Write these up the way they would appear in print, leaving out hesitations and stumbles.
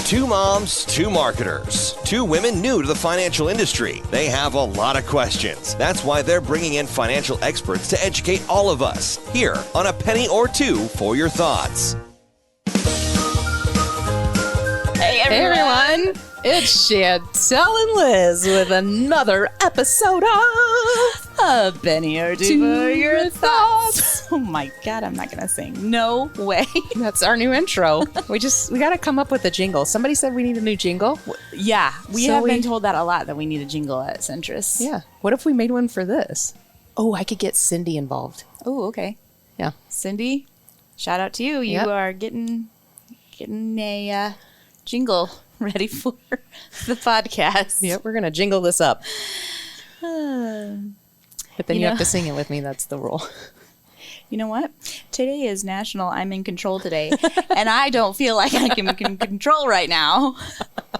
Two moms, two marketers, two women new to the financial industry. They have a lot of questions. That's why they're bringing in financial experts to educate all of us here on A Penny or Two for Your Thoughts. Hey everyone. It's Chantel and Liz with another episode of A Penny or Two for Your Thoughts. Oh my God, I'm not going to sing. No way. That's our new intro. We got to come up with a jingle. Somebody said we need a new jingle. Yeah, we have been told that a lot, that we need a jingle at Centris. Yeah. What if we made one for this? Oh, I could get Cindy involved. Oh, okay. Yeah. Cindy, shout out to you. You are getting a jingle ready for the podcast. Yep, we're going to jingle this up. But then you have to sing it with me. That's the rule. You know what? Today is National I'm in Control Today, and I don't feel like I can be in control right now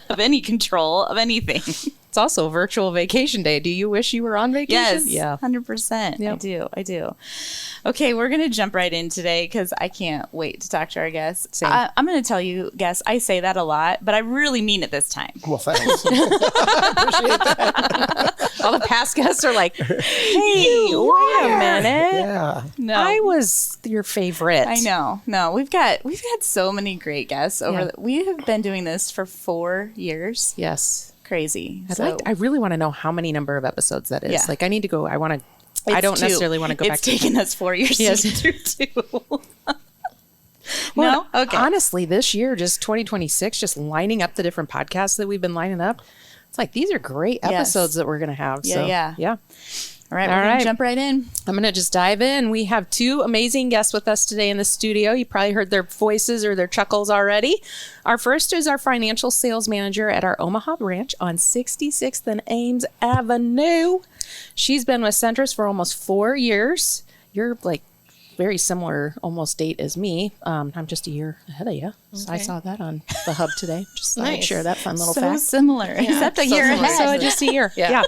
of any control of anything. It's also virtual vacation day. Do you wish you were on vacation? Yes, yeah, 100%. Yep. I do. Okay, we're going to jump right in today because I can't wait to talk to our guests. I'm going to tell you, guests, I say that a lot, but I really mean it this time. Well, thanks. I appreciate that. All the past guests are like, hey, wait a minute. Yeah. No, I was your favorite. I know. No, we've had so many great guests over. We have been doing this for 4 years. Yes. Crazy. I really want to know how many number of episodes that is. Yeah. Like, I need to go. I don't necessarily want to go back. It's taken us 4 years to do two. Well, no? Okay. Honestly, this year, just 2026, just lining up the different podcasts that we've been lining up. It's like, these are great episodes that we're going to have. Yeah. All right, we're going to jump right in. I'm going to just dive in. We have two amazing guests with us today in the studio. You probably heard their voices or their chuckles already. Our first is our financial sales manager at our Omaha branch on 66th and Ames Avenue. She's been with Centris for almost 4 years. You're like very similar almost date as me. I'm just a year ahead of you. So I saw that on the hub today. Just thought I'd share that fun little fact. So similar, except a year ahead. So just a year. Yeah.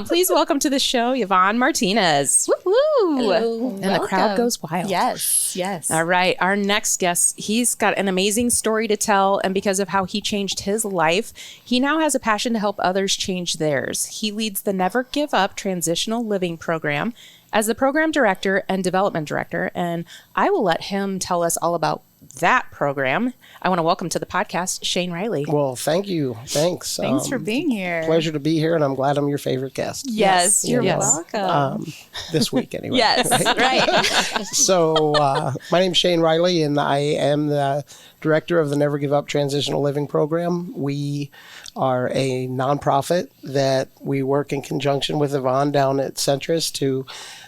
Please welcome to the show, Yvonne Martinez. Woo-woo. Hello. And the crowd goes wild. Yes. All right. Our next guest, he's got an amazing story to tell. And because of how he changed his life, he now has a passion to help others change theirs. He leads the Never Give Up Transitional Living Program as the program director and development director. And I will let him tell us all about that program. I want to welcome to the podcast, Shane Reilly. Well, thank you. Thanks. Thanks for being here. Pleasure to be here, and I'm glad I'm your favorite guest. Yes, you're welcome. This week, anyway. Yes, right. So, my name's Shane Reilly, and I am the director of the Never Give Up Transitional Living Program. We are a nonprofit that we work in conjunction with Ivonne down at Centris to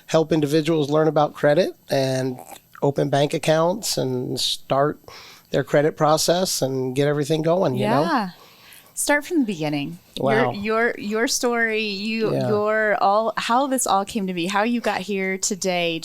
help individuals learn about credit and open bank accounts and start their credit process and get everything going, you know? Start from the beginning. Wow. Your story, your all, how this all came to be, how you got here today.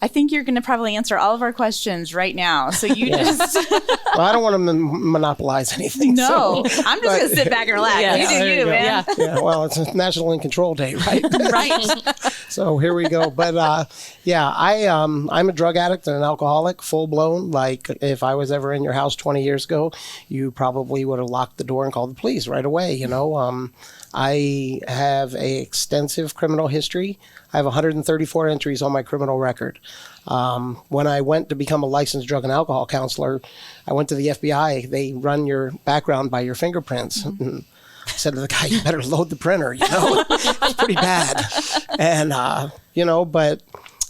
I think you're going to probably answer all of our questions right now. So you just... Well, I don't want to monopolize anything. No, I'm just going to sit back and relax. You do you, man. Yeah, well, it's a National In Control Day, right? Right. So here we go. But I'm a drug addict and an alcoholic, full blown. Like if I was ever in your house 20 years ago, you probably would have locked the door and called the police right away, you know. I have a extensive criminal history. I have 134 entries on my criminal record. When I went to become a licensed drug and alcohol counselor, I went to the FBI. They run your background by your fingerprints. And I said to the guy, you better load the printer, you know. It's pretty bad. And, but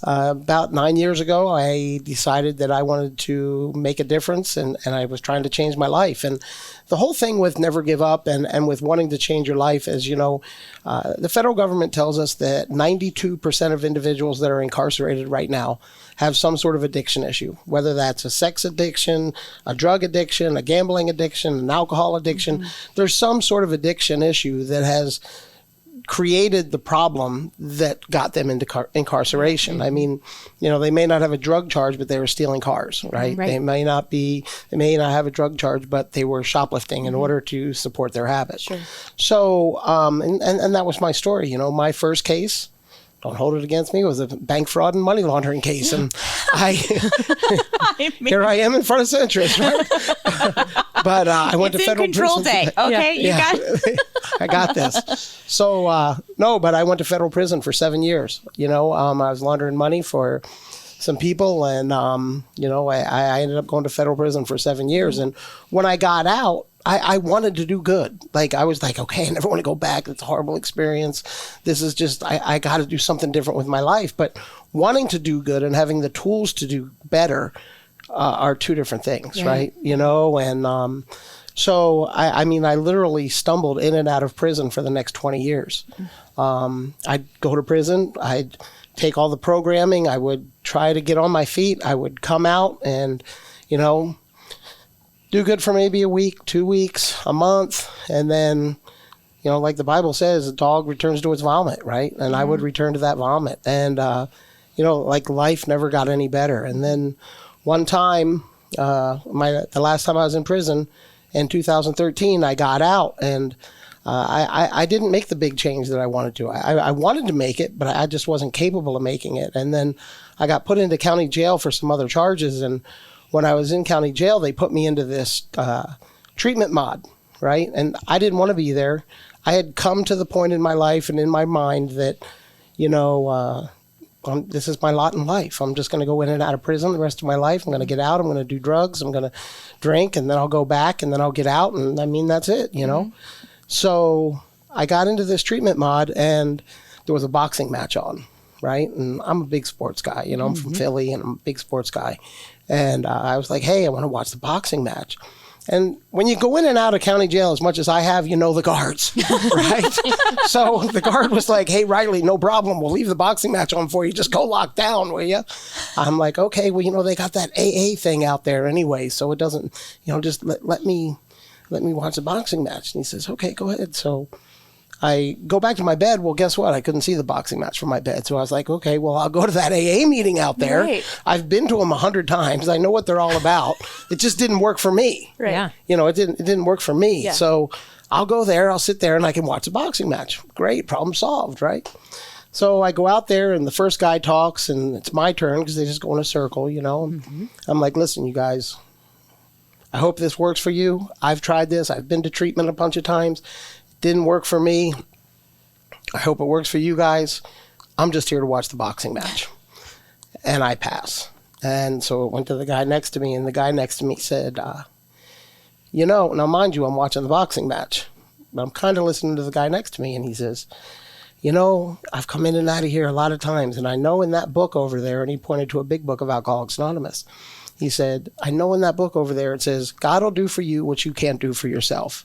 about 9 years ago, I decided that I wanted to make a difference, and I was trying to change my life. And the whole thing with Never Give Up and with wanting to change your life is, the federal government tells us that 92% of individuals that are incarcerated right now have some sort of addiction issue, whether that's a sex addiction, a drug addiction, a gambling addiction, an alcohol addiction. Mm-hmm. There's some sort of addiction issue that has created the problem that got them into incarceration. Mm-hmm. I mean, they may not have a drug charge, but they were stealing cars, right? Right. They may not have a drug charge, but they were shoplifting in order to support their habit. Sure. So, and that was my story. My first case, don't hold it against me, it was a bank fraud and money laundering case. And here I am in front of Centris, right? But I went It's to federal in control prison. day. Okay, you got I got this. So, no, but I went to federal prison for 7 years. I was laundering money for some people, and, I ended up going to federal prison for 7 years. And when I got out, I wanted to do good. Like, I was like, okay, I never want to go back. It's a horrible experience. This is just, I got to do something different with my life. But wanting to do good and having the tools to do better are two different things, right? And so, I literally stumbled in and out of prison for the next 20 years. I'd go to prison. I'd take all the programming. I would try to get on my feet. I would come out and, do good for maybe a week, 2 weeks, a month. And then, like the Bible says, a dog returns to its vomit, right? And I would return to that vomit. And, like life never got any better. And then one time, the last time I was in prison in 2013, I got out, and I didn't make the big change that I wanted to. I wanted to make it, but I just wasn't capable of making it. And then I got put into county jail for some other charges. And when I was in county jail, they put me into this treatment mod, right? And I didn't want to be there. I had come to the point in my life and in my mind that, this is my lot in life. I'm just going to go in and out of prison the rest of my life. I'm going to get out. I'm going to do drugs. I'm going to drink, and then I'll go back, and then I'll get out. And that's it, So I got into this treatment mod, and there was a boxing match on, right? And I'm a big sports guy. I'm from Philly, and I'm a big sports guy. And I was like, hey, I want to watch the boxing match. And when you go in and out of county jail as much as I have, the guards, right? So the guard was like, hey, Reilly, no problem. We'll leave the boxing match on for you. Just go lock down, will you? I'm like, okay, well, they got that AA thing out there anyway, so it doesn't, just let me watch the boxing match. And he says, okay, go ahead. So I go back to my bed. Well, guess what? I couldn't see the boxing match from my bed. So I was like, okay, well, I'll go to that AA meeting out there. Right. I've been to them 100 times. I know what they're all about. It just didn't work for me. Right. Yeah. It didn't work for me. Yeah. So I'll go there. I'll sit there and I can watch a boxing match. Great. Problem solved, right? So I go out there and the first guy talks and it's my turn because they just go in a circle, I'm like, listen, you guys, I hope this works for you. I've tried this. I've been to treatment a bunch of times. Didn't work for me. I hope it works for you guys. I'm just here to watch the boxing match. And I pass. And so it went to the guy next to me, and the guy next to me said, now mind you, I'm watching the boxing match, but I'm kind of listening to the guy next to me, and he says, I've come in and out of here a lot of times, and I know in that book over there, and he pointed to a big book of Alcoholics Anonymous, he said, I know in that book over there it says, God will do for you what you can't do for yourself.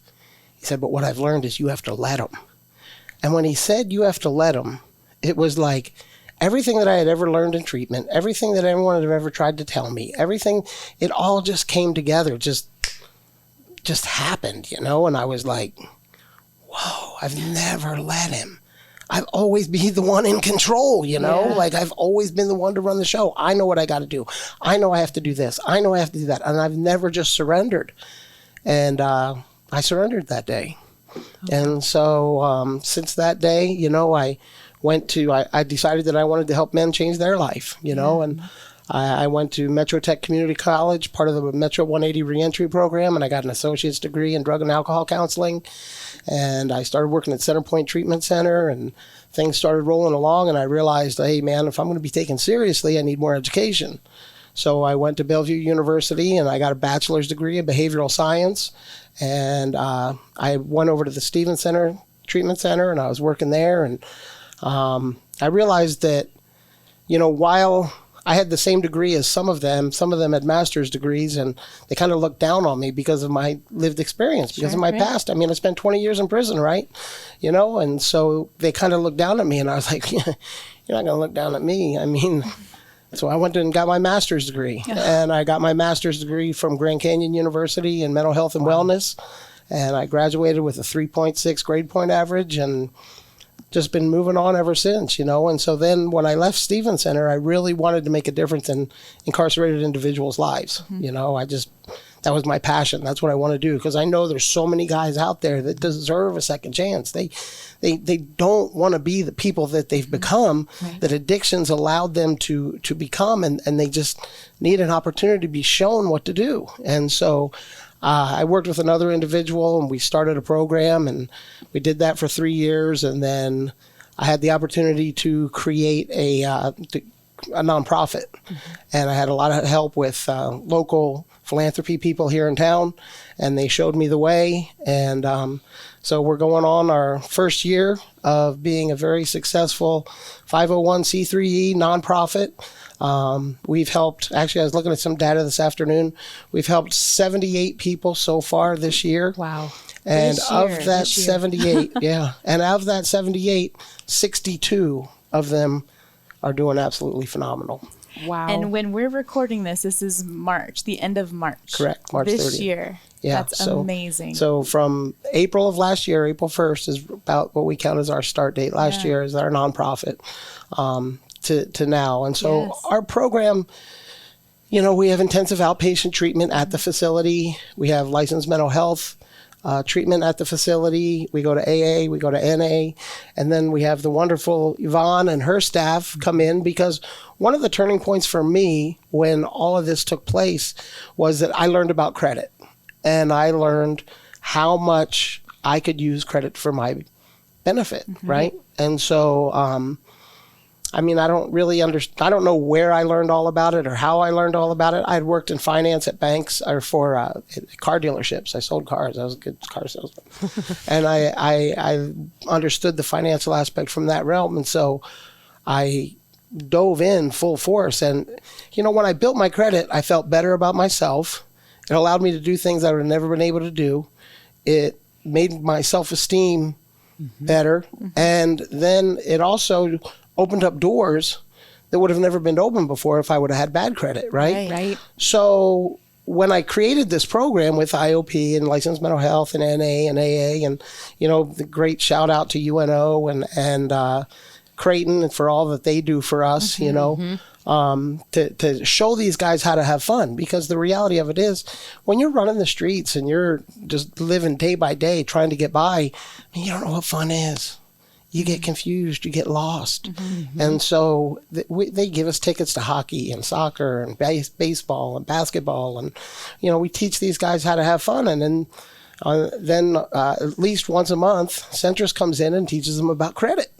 He said, but what I've learned is you have to let him. And when he said you have to let him, it was like everything that I had ever learned in treatment, everything that anyone had ever tried to tell me, everything, it all just came together, just happened, And I was like, whoa, I've never let him. I've always been the one in control, Like I've always been the one to run the show. I know what I got to do. I know I have to do this. I know I have to do that. And I've never just surrendered. And I surrendered that day. And so since that day, I decided that I wanted to help men change their life, and I went to Metro Tech Community College, part of the Metro 180 Reentry program, and I got an associate's degree in drug and alcohol counseling. And I started working at Centerpoint Treatment Center, and things started rolling along, and I realized, hey, man, if I'm going to be taken seriously, I need more education. So I went to Bellevue University, and I got a bachelor's degree in behavioral science. And I went over to the Stevens Center Treatment Center, and I was working there. And I realized that, while I had the same degree as some of them had master's degrees, and they kind of looked down on me because of my lived experience, because of my past. I spent 20 years in prison, right? And so they kind of looked down at me, and I was like, you're not going to look down at me. So I went and got my master's degree, and I got my master's degree from Grand Canyon University in mental health and wellness, and I graduated with a 3.6 grade point average, and just been moving on ever since, And so then when I left Stevens Center, I really wanted to make a difference in incarcerated individuals' lives. That was my passion. That's what I want to do, because I know there's so many guys out there that deserve a second chance. They don't want to be the people that they've become, that addictions allowed them to become, and they just need an opportunity to be shown what to do. And so I worked with another individual, and we started a program, and we did that for 3 years, and then I had the opportunity to create a nonprofit, and I had a lot of help with local philanthropy people here in town, and they showed me the way, and so we're going on our first year of being a very successful 501c3e nonprofit. We've helped, actually I was looking at some data this afternoon, we've helped 78 people so far this year. Wow. And of that 78, and of that 78, 62 of them are doing absolutely phenomenal. Wow. And when we're recording this is March, the end of March. Correct, March 30th. This year. Yeah, That's amazing. So from April of last year, April 1st is about what we count as our start date. Last year is our nonprofit to now. And so our program, you know, we have intensive outpatient treatment at the facility. We have licensed mental health treatment at the facility. We go to AA, we go to NA, and then we have the wonderful Yvonne and her staff come in, because one of the turning points for me when all of this took place was that I learned about credit, and I learned how much I could use credit for my benefit, right? And so, I mean, I don't really understand. I don't know where I learned all about it or how I learned all about it. I had worked in finance at banks or for car dealerships. I sold cars. I was a good car salesman. And I understood the financial aspect from that realm. And so I dove in full force. And, you know, when I built my credit, I felt better about myself. It allowed me to do things I would have never been able to do. It made my self-esteem better. And then it also opened up doors that would have never been open before if I would have had bad credit, right? Right. So when I created this program with IOP and licensed mental health and NA and AA, and, you know, the great shout out to UNO and Creighton for all that they do for us, you know, to show these guys how to have fun. Because the reality of it is, when you're running the streets and you're just living day by day trying to get by, you don't know what fun is. You get confused, you get lost. And so they give us tickets to hockey and soccer and baseball and basketball. And, you know, we teach these guys how to have fun. And then at least once a month, Centris comes in and teaches them about credit.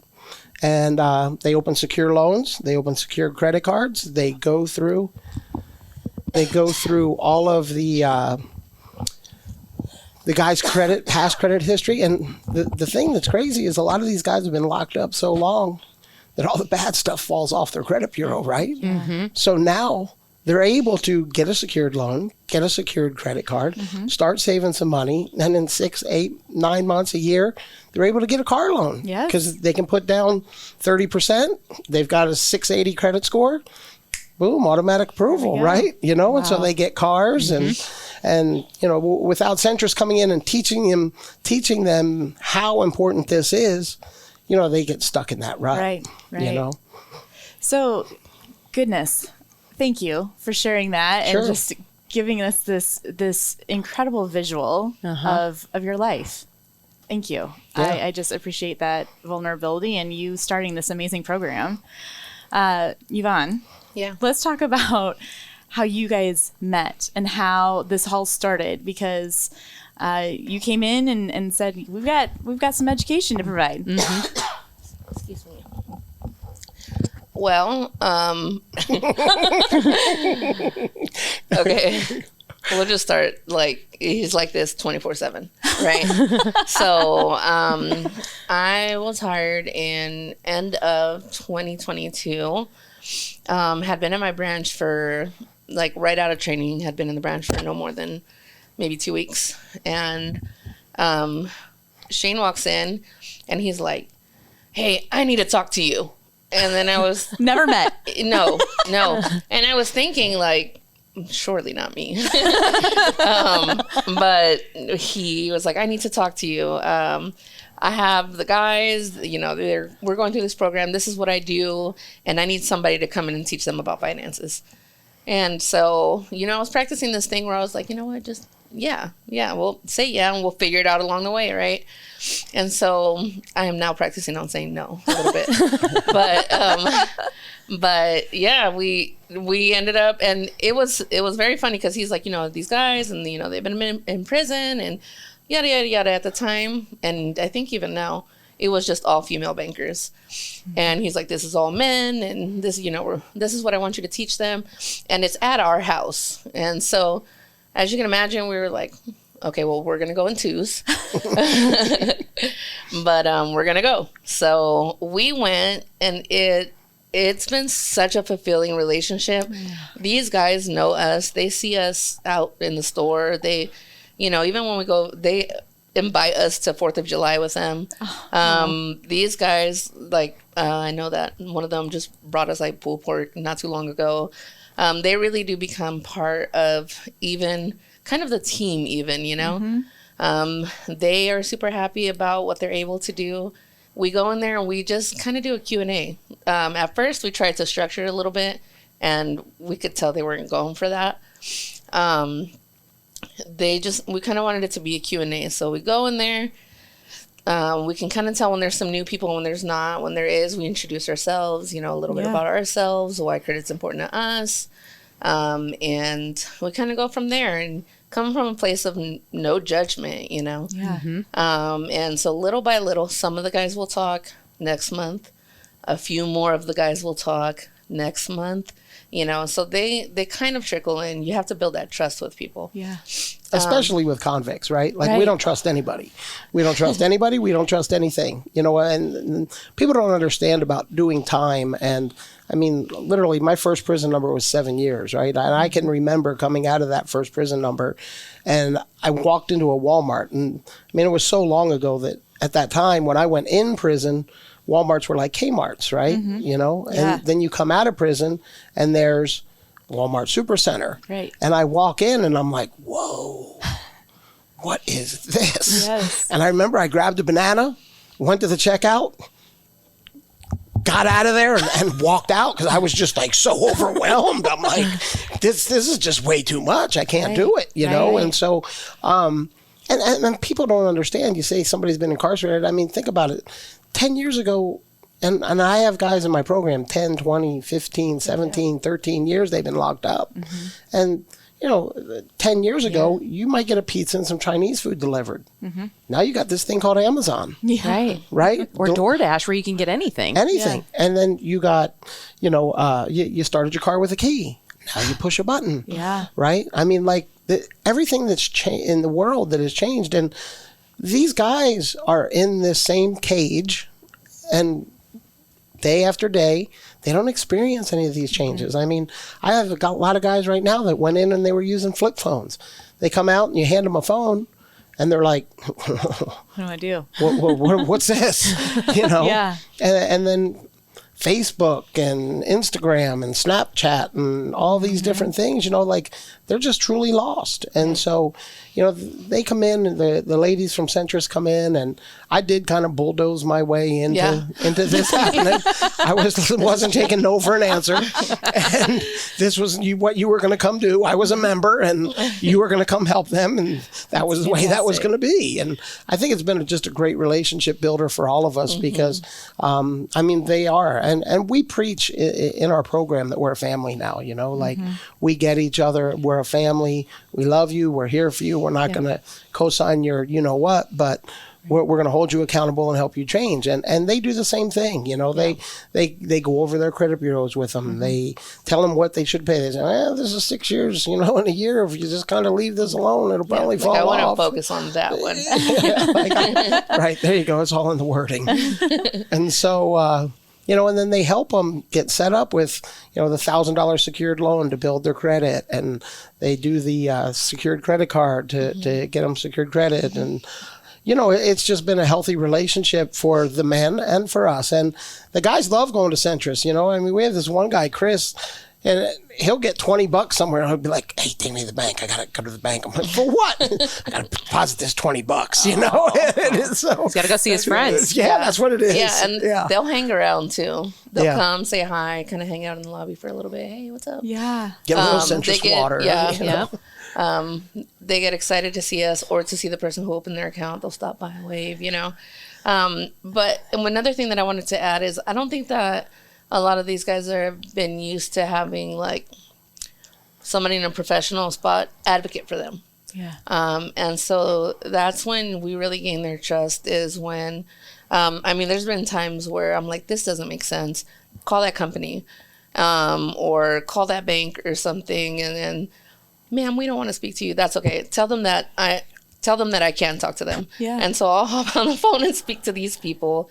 And they open secure loans, they open secure credit cards, they go through all of the guy's past credit history. And the thing that's crazy is a lot of these guys have been locked up so long that all the bad stuff falls off their credit bureau, right? So now they're able to get a secured loan, get a secured credit card, start saving some money, and in 6, 8, 9 months, a year, they're able to get a car loan. Yes. Because they can put down 30%. They've got a 680 credit score. Boom, automatic approval, right? You know, and so they get cars and you know, without Centris coming in and teaching them how important this is, you know, they get stuck in that rut. Right. You know. So, goodness, thank you for sharing that and just giving us this incredible visual of your life. Thank you. I just appreciate that vulnerability and you starting this amazing program. Yvonne, let's talk about how you guys met and how this all started, because you came in and said, we've got some education to provide. Excuse me. Well, okay. We'll just start, like, he's like this 24/7, right? So I was hired in end of 2022. Had been in my branch for, like, right out of training, had been in the branch for no more than maybe 2 weeks. And Shane walks in and he's like, hey, I need to talk to you. And then I was... Never met. No. And I was thinking, like, surely not me. But he was like, I need to talk to you. I have the guys, you know, we're going through this program. This is what I do. And I need somebody to come in and teach them about finances. And so, you know, I was practicing this thing where I was like, you know what, just yeah, we'll say yeah, and we'll figure it out along the way, right? And so I am now practicing on saying no a little bit. But yeah, we ended up, and it was very funny because he's like, these guys, and they've been in prison and yada yada yada at the time, and I think even now it was just all female bankers. And he's like, this is all men, and this this is what I want you to teach them, and it's at our house. And so, as you can imagine, we were like, okay, well, we're gonna go in twos. But we're gonna go. So we went, and it's been such a fulfilling relationship. These guys know us. They see us out in the store. They, even when we go, they invite us to 4th of July with them. These guys, like, I know that one of them just brought us like pulled pork not too long ago. They really do become part of even kind of the team even, They are super happy about what they're able to do. We go in there and we just kind of do a Q&A. At first, we tried to structure it a little bit, and we could tell they weren't going for that. We kind of wanted it to be a Q&A. So we go in there. We can kind of tell when there's some new people, when there's not. When there is, we introduce ourselves, a little bit about ourselves, why credit's important to us. And we kind of go from there and come from a place of no judgment, Yeah. And so little by little, some of the guys will talk next month. A few more of the guys will talk next month, so they kind of trickle in. You have to build that trust with people. Yeah. Especially with convicts, right? Like, we don't trust anybody. We don't trust anybody. We don't trust anything, and people don't understand about doing time. And I mean, literally, my first prison number was 7 years, right? And I can remember coming out of that first prison number, and I walked into a Walmart. And I mean, it was so long ago that at that time, when I went in prison, Walmarts were like Kmarts, right? And then you come out of prison and there's Walmart Supercenter. Right. And I walk in and I'm like, whoa, what is this? Yes. And I remember I grabbed a banana, went to the checkout, got out of there and walked out because I was just like so overwhelmed. I'm like, this is just way too much. I can't do it, know? And so, and people don't understand. You say somebody's been incarcerated. I mean, think about it. 10 years ago, and I have guys in my program, 10, 20, 15, 17, 13 years they've been locked up. And, 10 years ago, you might get a pizza and some Chinese food delivered. Now you got this thing called Amazon. Yeah. Right? Or DoorDash, where you can get anything. Anything. Yeah. And then you got, you started your car with a key. Now you push a button. Yeah. Right? I mean, like, everything that's in the world that has changed. And these guys are in this same cage, and day after day, they don't experience any of these changes. I mean, I have got a lot of guys right now that went in and they were using flip phones. They come out and you hand them a phone, and they're like, "What do I do? What's this?" Yeah. And then Facebook and Instagram and Snapchat and all these different things, like, they're just truly lost. And so, they come in, the ladies from Centris come in, and I did kind of bulldoze my way into this happening. I wasn't taking no for an answer. And this was what you were going to come do. I was a member, and you were going to come help them, and that was the way that was going to be. And I think it's been just a great relationship builder for all of us because, I mean, they are. And we preach in our program that we're a family now, like we get each other. We're a family. We love you. We're here for you. We're not going to co-sign your but we're going to hold you accountable and help you change. And they do the same thing. They go over their credit bureaus with them. They tell them what they should pay. They say, this is 6 years, in a year. If you just kind of leave this alone, it'll probably fall off. I want to focus on that one. Right. There you go. It's all in the wording. And so, and then they help them get set up with, the $1,000 secured loan to build their credit. And they do the secured credit card to get them secured credit. And, it's just been a healthy relationship for the men and for us. And the guys love going to Centris. I mean, we have this one guy, Chris. And he'll get $20 somewhere, and he'll be like, "Hey, take me to the bank. I gotta go to the bank." I'm like, "For what?" "I gotta deposit this $20." You know, so He's got to go see his friends. Yeah, that's what it is. Yeah, and they'll hang around too. They'll Yeah. come, say hi, kind of hang out in the lobby for a little bit. Hey, what's up? Yeah. get a little Centris water. Yeah, you know? they get excited to see us or to see the person who opened their account. They'll stop by and wave, you know. But another thing that I wanted to add is I don't think that a lot of these guys have been used to having like somebody in a professional spot advocate for them. Yeah. And so that's when we really gain their trust is when, I mean, there's been times where I'm like, this doesn't make sense. Call that company or call that bank or something. And then, ma'am, we don't want to speak to you. That's okay. Tell them that I can talk to them. Yeah. And so I'll hop on the phone and speak to these people.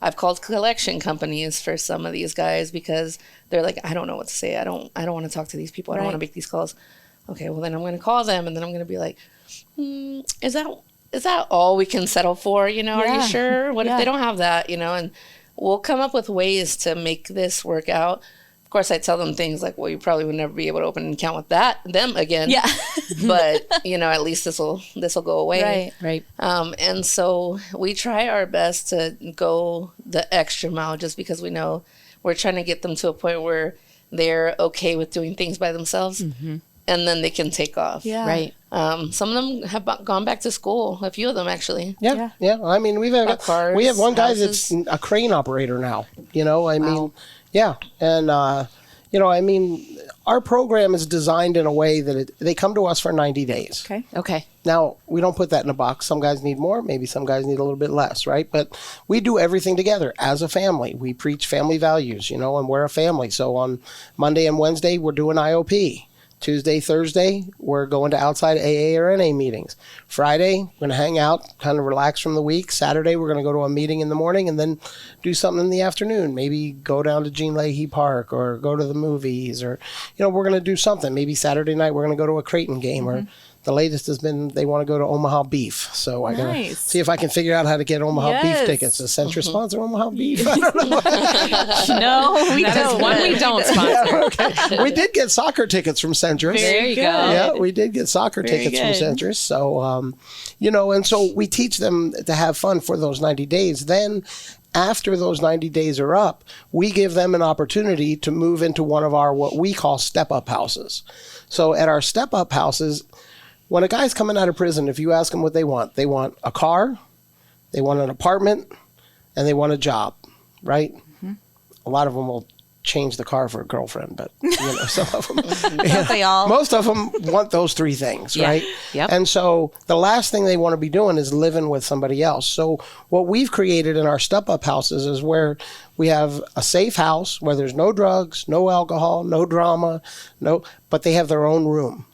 I've called collection companies for some of these guys because they're like, I don't know what to say. I don't want to talk to these people. I don't want to make these calls. Okay, well then I'm going to call them and then I'm going to be like, is that all we can settle for? You know, are you sure? What if they don't have that? You know, and we'll come up with ways to make this work out. Of course, I tell them things like, well, you probably would never be able to open an account with them again. Yeah. But, you know, at least this will go away. Right. And so we try our best to go the extra mile just because we know we're trying to get them to a point where they're okay with doing things by themselves and then they can take off. Yeah. Right. Some of them have gone back to school, a few of them actually. Yeah. I mean, we have one guy that's a crane operator now. You know, I mean, yeah, and you know, I mean, our program is designed in a way that they come to us for 90 days. Okay. Now, we don't put that in a box. Some guys need more. Maybe some guys need a little bit less, right? But we do everything together as a family. We preach family values, you know, and we're a family. So on Monday and Wednesday, we're doing IOP. Tuesday, Thursday, we're going to outside AA or NA meetings. Friday, we're going to hang out, kind of relax from the week. Saturday, we're going to go to a meeting in the morning and then do something in the afternoon. Maybe go down to Gene Leahy Park or go to the movies or, you know, we're going to do something. Maybe Saturday night, we're going to go to a Creighton game or the latest has been they want to go to Omaha Beef. So I got to see if I can figure out how to get Omaha Beef tickets. Does Centris sponsor Omaha Beef? I don't know. No, we That is one we don't sponsor. Okay. We did get soccer tickets from Centris. There you go. Yeah, we did get soccer tickets from Centris. So, you know, and so we teach them to have fun for those 90 days. Then after those 90 days are up, we give them an opportunity to move into one of our what we call step-up houses. So at our step-up houses, when a guy's coming out of prison, if you ask them what they want a car, they want an apartment, and they want a job, right? A lot of them will change the car for a girlfriend, but you know, some of them, They all. most of them want those three things, right? Yep. And so the last thing they want to be doing is living with somebody else. So what we've created in our step-up houses is where we have a safe house where there's no drugs, no alcohol, no drama, but they have their own room.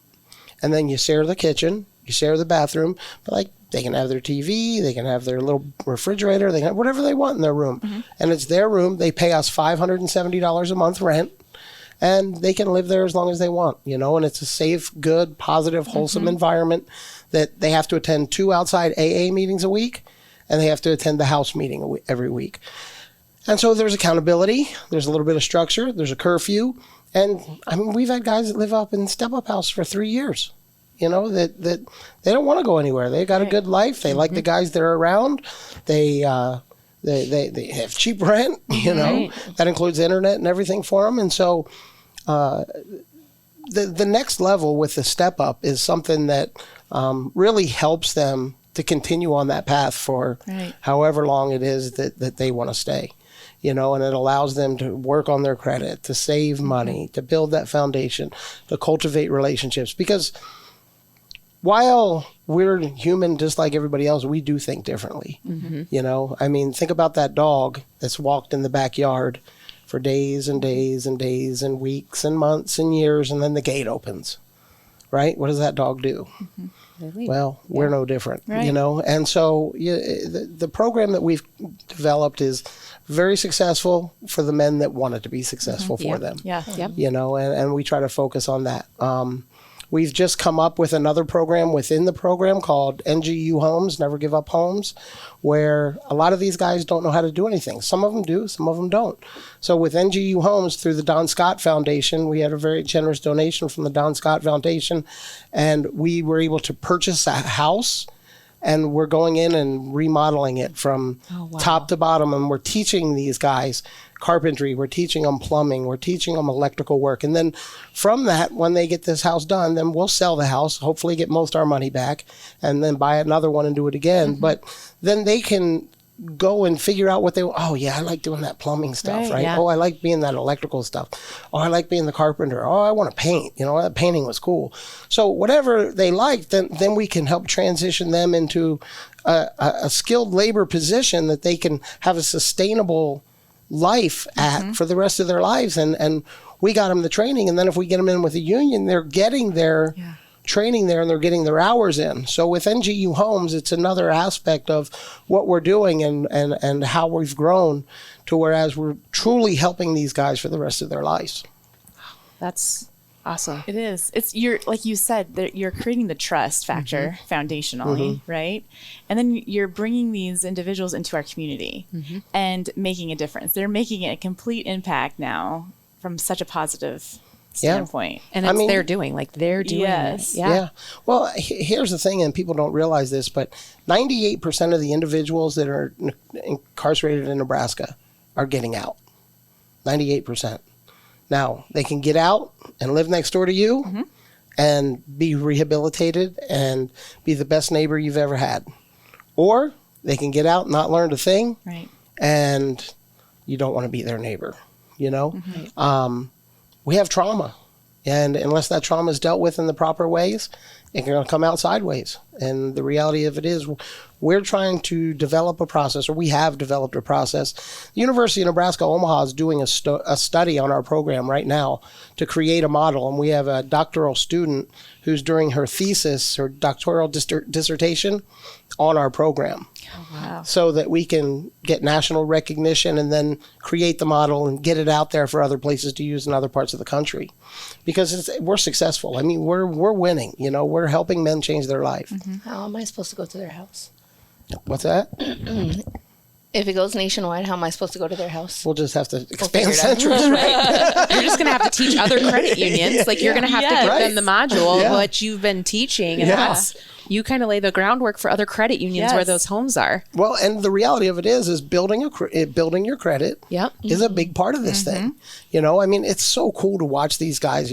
And then you share the kitchen, you share the bathroom, but like they can have their TV, they can have their little refrigerator, they can have whatever they want in their room. And it's their room. They pay us $570 a month rent, and they can live there as long as they want, you know, and it's a safe, good, positive, wholesome environment that they have to attend 2 outside AA meetings a week, and they have to attend the house meeting every week. And so there's accountability, there's a little bit of structure, there's a curfew. And I mean, we've had guys that live up in step-up house for 3 years, you know, that they don't want to go anywhere. They got a good life. They like the guys that are around. They have cheap rent, you know, that includes internet and everything for them. And so the next level with the step-up is something that really helps them to continue on that path for however long it is that they want to stay. You know, and it allows them to work on their credit, to save money, to build that foundation, to cultivate relationships. Because while we're human just like everybody else, we do think differently. You know, I mean, think about that dog that's walked in the backyard for days and days and days and weeks and months and years, and then the gate opens, right? What does that dog do? Well, we're no different, you know? And so the program that we've developed is very successful for the men that want it to be successful for them. You know, and we try to focus on that. We've just come up with another program within the program called NGU Homes, Never Give Up Homes, where a lot of these guys don't know how to do anything. Some of them do, some of them don't. So with NGU Homes, through the Don Scott Foundation, we had a very generous donation from the Don Scott Foundation, and we were able to purchase a house, and we're going in and remodeling it from top to bottom, and we're teaching these guys carpentry, we're teaching them plumbing, we're teaching them electrical work. And then from that, when they get this house done, then we'll sell the house, hopefully get most of our money back, and then buy another one and do it again. But then they can go and figure out what I like doing that plumbing stuff, right? Yeah. Oh, I like being that electrical stuff. Oh, I like being the carpenter. Oh, I want to paint. That painting was cool. So whatever they like, then we can help transition them into a skilled labor position that they can have a sustainable life at for the rest of their lives. And we got them the training. And then if we get them in with a union, they're getting their training there and they're getting their hours in. So with NGU Homes, it's another aspect of what we're doing and how we've grown to whereas we're truly helping these guys for the rest of their lives. That's awesome. It is. You're like you said, that you're creating the trust factor foundationally, right? And then you're bringing these individuals into our community and making a difference. They're making a complete impact now from such a positive standpoint. And it's they're doing Yes. it. Yeah. Well, here's the thing, and people don't realize this, but 98% of the individuals that are incarcerated in Nebraska are getting out. 98%. Now, they can get out and live next door to you and be rehabilitated and be the best neighbor you've ever had. Or they can get out and not learn a thing, and you don't want to be their neighbor, We have trauma, and unless that trauma is dealt with in the proper ways, it's going to come out sideways. And the reality of it is we're trying to develop a process, or we have developed a process. The University of Nebraska Omaha is doing a study on our program right now to create a model, and we have a doctoral student who's doing her thesis, her doctoral dissertation on our program. Oh, wow. So that we can get national recognition and then create the model and get it out there for other places to use in other parts of the country. Because we're successful. I mean, we're winning. We're helping men change their life. How am I supposed to go to their house? What's that? If it goes nationwide, how am I supposed to go to their house? We'll just have to expand figure it out. Centris, right? You're just going to have to teach other credit unions. You're going to have to give them the module, what you've been teaching. And that's, you kind of lay the groundwork for other credit unions where those homes are. Well, and the reality of it is building your credit is a big part of this thing. I mean, it's so cool to watch these guys,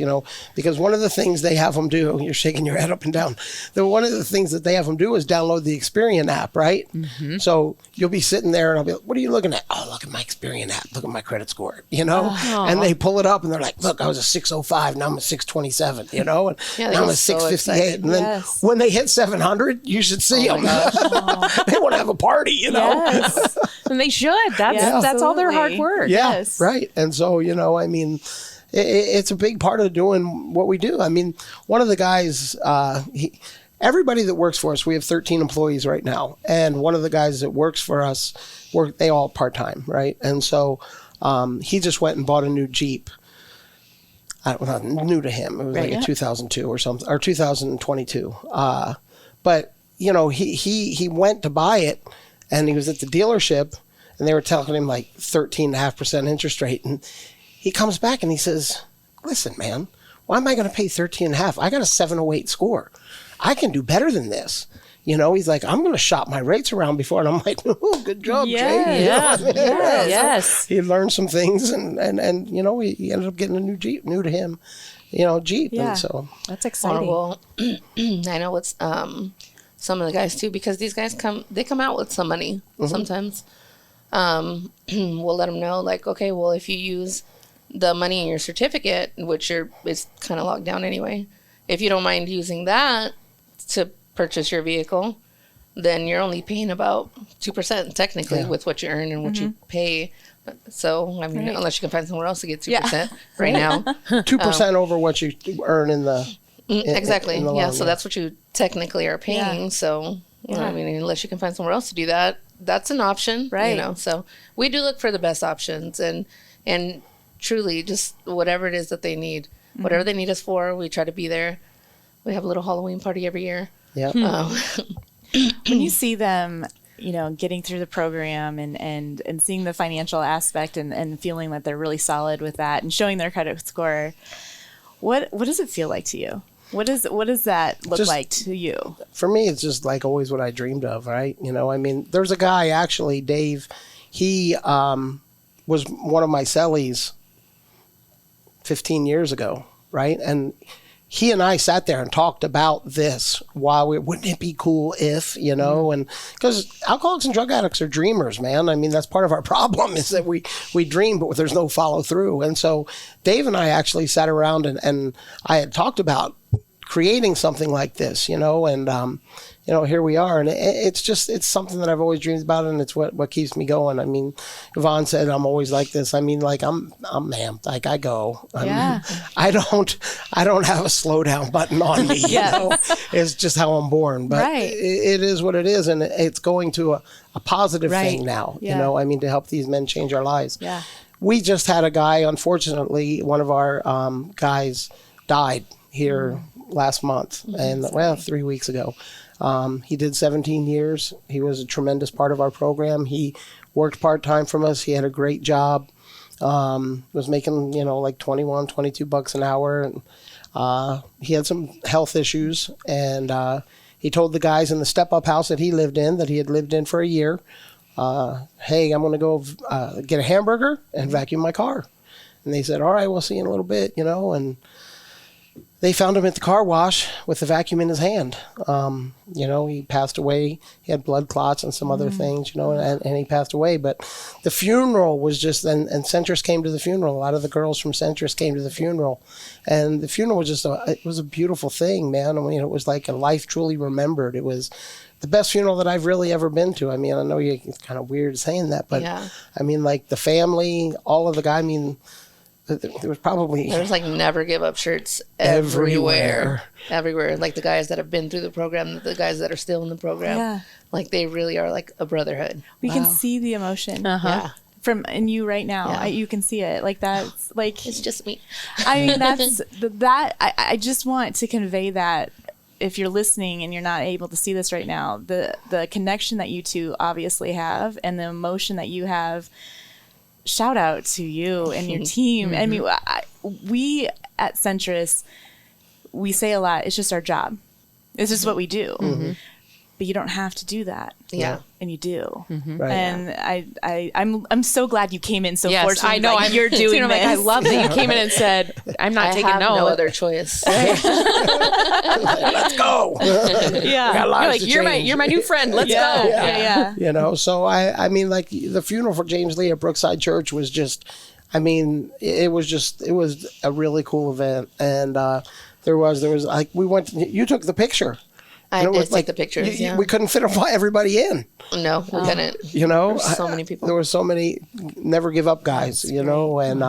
because one of the things they have them do, you're shaking your head up and down. One of the things that they have them do is download the Experian app, right? So you'll be sitting there and I'll be like, what are you looking at? Oh, look at my Experian app. Look at my credit score, And they pull it up and they're like, look, I was a 605. Now I'm a 627, and now I'm a 658. And then when they hit 700, you should see them. They want to have a party, Yes. And they should. That's all their hard work. Yeah, right. And so, I mean, it's a big part of doing what we do. I mean, one of the guys, everybody that works for us, we have 13 employees right now. And one of the guys that works for us, they all part-time, right? And so he just went and bought a new Jeep. Not new to him. It was like a 2002 or something, or 2022. But, he went to buy it, and he was at the dealership, and they were telling him like 13.5% interest rate. And he comes back and he says, listen, man, why am I going to pay 13.5? I got a 708 score. I can do better than this. He's like, I'm going to shop my rates around before. And I'm like, oh, good job, Jay. Yes. He learned some things and he ended up getting a new Jeep, new to him, Jeep. Yeah. And so That's exciting. Well, I know it's some of the guys too, because these guys come out with some money sometimes. We'll let them know, like, okay, well, if you use the money in your certificate, which is kind of locked down anyway, if you don't mind using that to purchase your vehicle, then you're only paying about 2% technically with what you earn and what you pay. So, I mean, unless you can find somewhere else to get 2% right now. 2% over what you earn in the... Exactly. in the loan, So that's what you technically are paying. Yeah. So, I mean, unless you can find somewhere else to do that, that's an option. Right. So we do look for the best options and truly just whatever it is that they need, whatever they need us for, we try to be there. We have a little Halloween party every year. Yeah. When you see them, getting through the program and seeing the financial aspect and feeling that they're really solid with that and showing their credit score, what does it feel like to you? What does that look like to you? For me, it's just like always what I dreamed of, right? There's a guy, actually, Dave, he was one of my cellies 15 years ago, right? And he and I sat there and talked about this wouldn't it be cool if, and because alcoholics and drug addicts are dreamers, man. That's part of our problem is that we dream, but there's no follow through. And so Dave and I actually sat around and I had talked about creating something like this, and here we are. And it's something that I've always dreamed about, and it's what keeps me going. Yvonne said I'm always like this. I'm amped. Like I go. I don't have a slow down button on me. It's just how I'm born. But it is what it is, and it's going to a positive thing now. To help these men change our lives. Yeah. We just had a guy, unfortunately, one of our guys died here last month, and 3 weeks ago. He did 17 years. He was a tremendous part of our program. He worked part-time from us. He had a great job. Was making, like 21, 22 bucks an hour. And he had some health issues. And he told the guys in the step-up house that he lived in, that he had lived in for a year, hey, I'm going to go get a hamburger and vacuum my car. And they said, all right, we'll see you in a little bit, and they found him at the car wash with the vacuum in his hand. He passed away. He had blood clots and some other things, and he passed away. But the funeral was just, and Centris came to the funeral. A lot of the girls from Centris came to the funeral. And the funeral was it was a beautiful thing, man. It was like a life truly remembered. It was the best funeral that I've really ever been to. I know it's kind of weird saying that, but like the family, all of the guys, there was like Never Give Up shirts everywhere. Like the guys that have been through the program, the guys that are still in the program, like they really are like a brotherhood. We can see the emotion from in you right now. You can see it. Like that's like it's just me. That's that. I just want to convey that. If you're listening and you're not able to see this right now, the connection that you two obviously have and the emotion that you have. Shout out to you and your team. We at Centris, we say a lot, it's just our job. It's just what we do. But you don't have to do that. Yeah. And you do. Right. And I'm so glad you came in so fortunately. I know. Like, you're doing this. I love that you came in and said, I'm not taking no other choice. Let's go. You're my new friend. Let's go. Yeah. So I like the funeral for James Lee at Brookside Church was just, it was a really cool event. And there was like, you took the picture. I did take the pictures. We couldn't fit everybody in. No, we couldn't. There were so many people. There were so many Never Give Up guys, and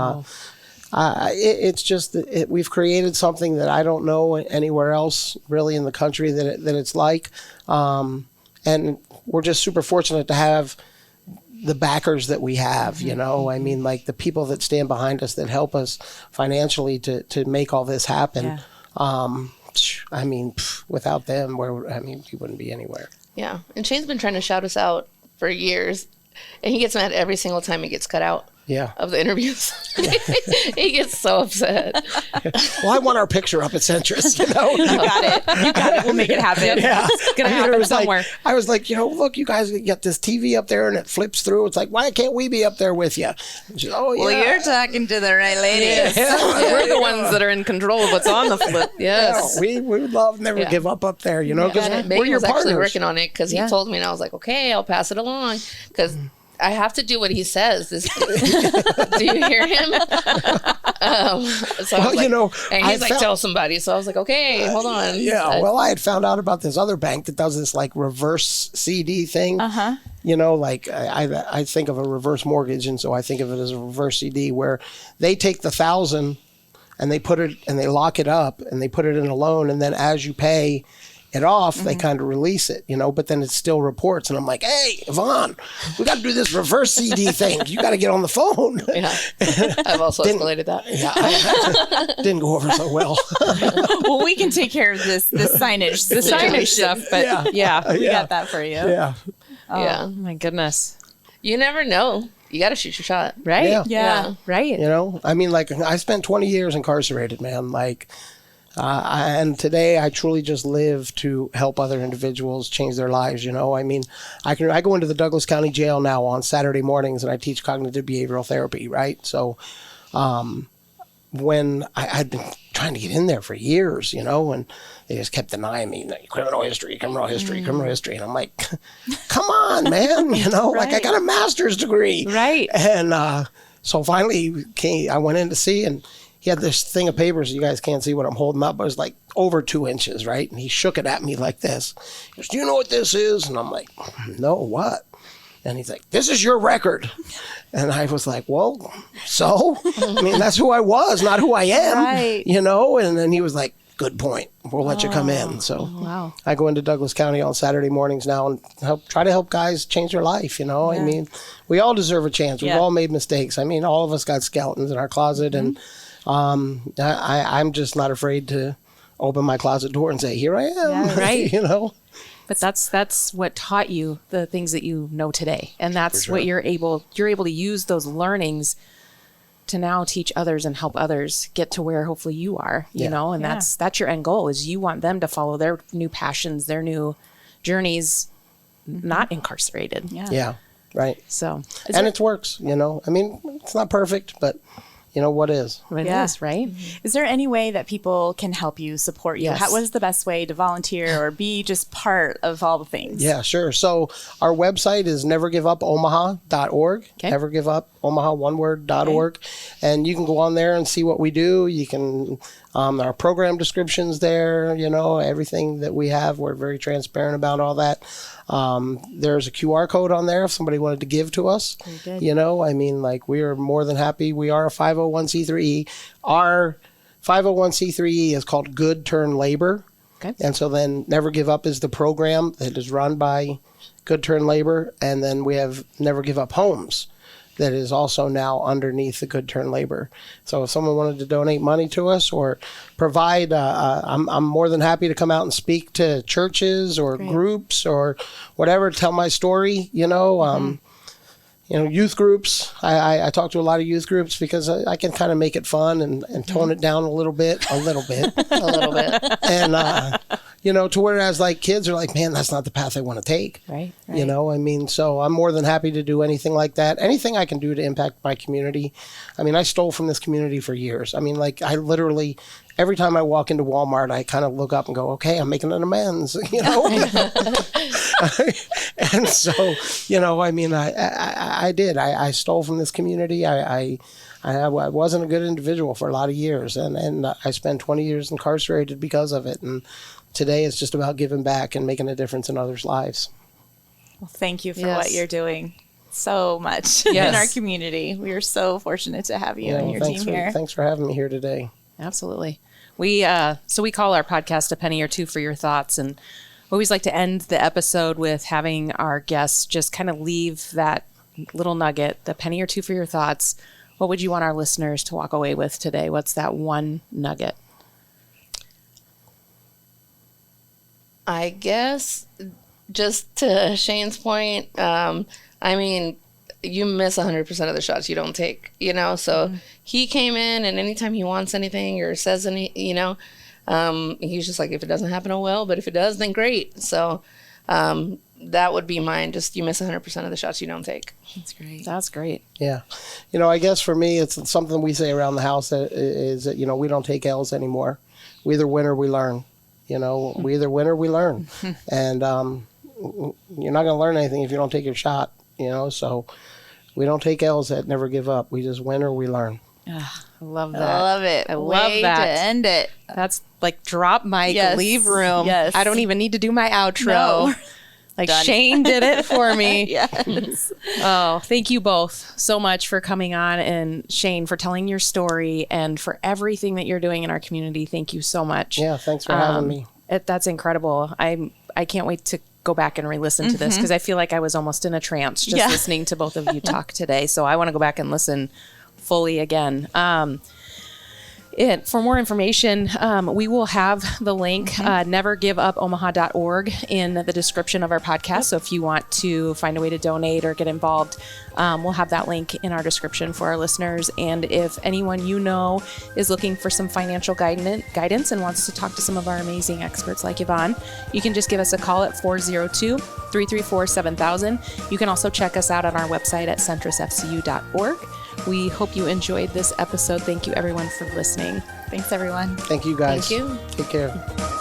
it's just that we've created something that I don't know anywhere else really in the country that it's like, and we're just super fortunate to have the backers that we have. Like the people that stand behind us that help us financially to make all this happen. Without them, we wouldn't be anywhere. Yeah, and Shane's been trying to shout us out for years, and he gets mad every single time he gets cut out. Of the interviews. He gets so upset. Well, I want our picture up at Centris, You got it. We'll make it happen. Yeah. It's going to happen somewhere. I was like, look, you guys got this TV up there and it flips through. It's like, why can't we be up there with you? Said, well, you're talking to the right ladies. We're the ones that are in control of what's on the flip. Yes. We would love Never Give Up up there, because we're your was partners. Actually working on it because he told me, and I was like, okay, I'll pass it along because I have to do what he says. Do you hear him? And he's like, tell somebody. So I was like, okay, hold on. I had found out about this other bank that does this like reverse CD thing. Like I think of a reverse mortgage, and so I think of it as a reverse CD where they take the $1,000 and they put it and they lock it up and they put it in a loan, and then as you pay, it off, they kind of release it, but then it still reports. And I'm like, hey, Yvonne, we got to do this reverse CD thing. You got to get on the phone. Yeah. I've also escalated that. Yeah. Didn't go over so well. Well, we can take care of this signage. The signage stuff, but yeah. We got that for you. Yeah. Yeah. Oh my goodness. You never know. You got to shoot your shot. Right? Yeah. Right. I mean, like, I spent 20 years incarcerated, man. Like, and today I truly just live to help other individuals change their lives. I mean, I go into the Douglas County Jail now on Saturday mornings and I teach cognitive behavioral therapy, right? So, when I'd been trying to get in there for years, and they just kept denying me, criminal history. And I'm like, come on, man, like I got a master's degree. Right. And so finally I went in to see, and he had this thing of papers. You guys can't see what I'm holding up, but it was like over 2 inches, right? And he shook it at me like this. He goes, do you know what this is? And I'm like, no, what? And he's like, this is your record. And I was like, well, so? I mean, that's who I was, not who I am, Right. And then he was like, good point. We'll let you come in. So Wow. I go into Douglas County on Saturday mornings now and try to help guys change their life, I mean, we all deserve a chance. We've all made mistakes. I mean, all of us got skeletons in our closet, and I'm just not afraid to open my closet door and say, here I am. Yeah, right. But that's what taught you the things that you know today. And that's what you're able to use those learnings to now teach others and help others get to where hopefully you are, and that's your end goal, is you want them to follow their new passions, their new journeys, not incarcerated. Yeah. Right. So, And it works, I mean, it's not perfect, but what is? it is, right? Is there any way that people can help you, support you? Yes. What is the best way to volunteer or be just part of all the things? Yeah, sure. So our website is nevergiveupomaha.org. Okay. Never Give Up Omaha, one word.org. And you can go on there and see what we do. You can, our program descriptions there, everything that we have. We're very transparent about all that. There's a QR code on there if somebody wanted to give to us. I mean, like, we are more than happy. We are a 501c3E. Our 501c3E is called Good Turn Labor. Okay. And so then Never Give Up is the program that is run by Good Turn Labor. And then we have Never Give Up Homes that is also now underneath the Good Turn Labor. So if someone wanted to donate money to us or provide, I'm more than happy to come out and speak to churches or groups or whatever, tell my story, youth groups. I talk to a lot of youth groups because I can kind of make it fun and tone it down a little bit. A little bit. And, to whereas like kids are like, man, that's not the path I want to take. Right. I mean, so I'm more than happy to do anything like that. Anything I can do to impact my community. I mean, I stole from this community for years. I mean, like, I literally, every time I walk into Walmart, I kind of look up and go, okay, I'm making an amends, And so, I mean, I did. I stole from this community. I wasn't a good individual for a lot of years, and I spent 20 years incarcerated because of it. And today it's just about giving back and making a difference in others' lives. Well, thank you for what you're doing so much in our community. We are so fortunate to have you and your team here. Thanks for having me here today. Absolutely. We call our podcast A Penny or Two for Your Thoughts, and we always like to end the episode with having our guests just kind of leave that little nugget, the penny or two for your thoughts. What would you want our listeners to walk away with today? What's that one nugget? I guess just to Shane's point, I mean, you miss 100% of the shots you don't take, so he came in, and anytime he wants anything or says any, he's just like, if it doesn't happen, oh well, but if it does, then great. So that would be mine. Just, you miss 100% of the shots you don't take. That's great. Yeah. I guess for me, it's something we say around the house that is that, we don't take L's anymore. We either win or we learn. We either win or we learn. And you're not going to learn anything if you don't take your shot, so we don't take L's at Never Give Up. We just win or we learn. I love that. I love it. I love Way that. to end it. That's like drop mic, Yes. leave room. Yes. I don't even need to do my outro. No. Like Done. Shane did it for me. Yes. Oh, thank you both so much for coming on, and Shane for telling your story and for everything that you're doing in our community. Thank you so much. Yeah, thanks for having me. That's incredible. I can't wait to go back and re-listen to this because I feel like I was almost in a trance just listening to both of you talk today. So I want to go back and listen fully again. For more information, we will have the link, nevergiveupomaha.org, in the description of our podcast. So if you want to find a way to donate or get involved, we'll have that link in our description for our listeners. And if anyone you know is looking for some financial guidance and wants to talk to some of our amazing experts like Yvonne, you can just give us a call at 402-334-7000. You can also check us out on our website at centrisfcu.org. We hope you enjoyed this episode. Thank you, everyone, for listening. Thanks, everyone. Thank you, guys. Thank you. Take care.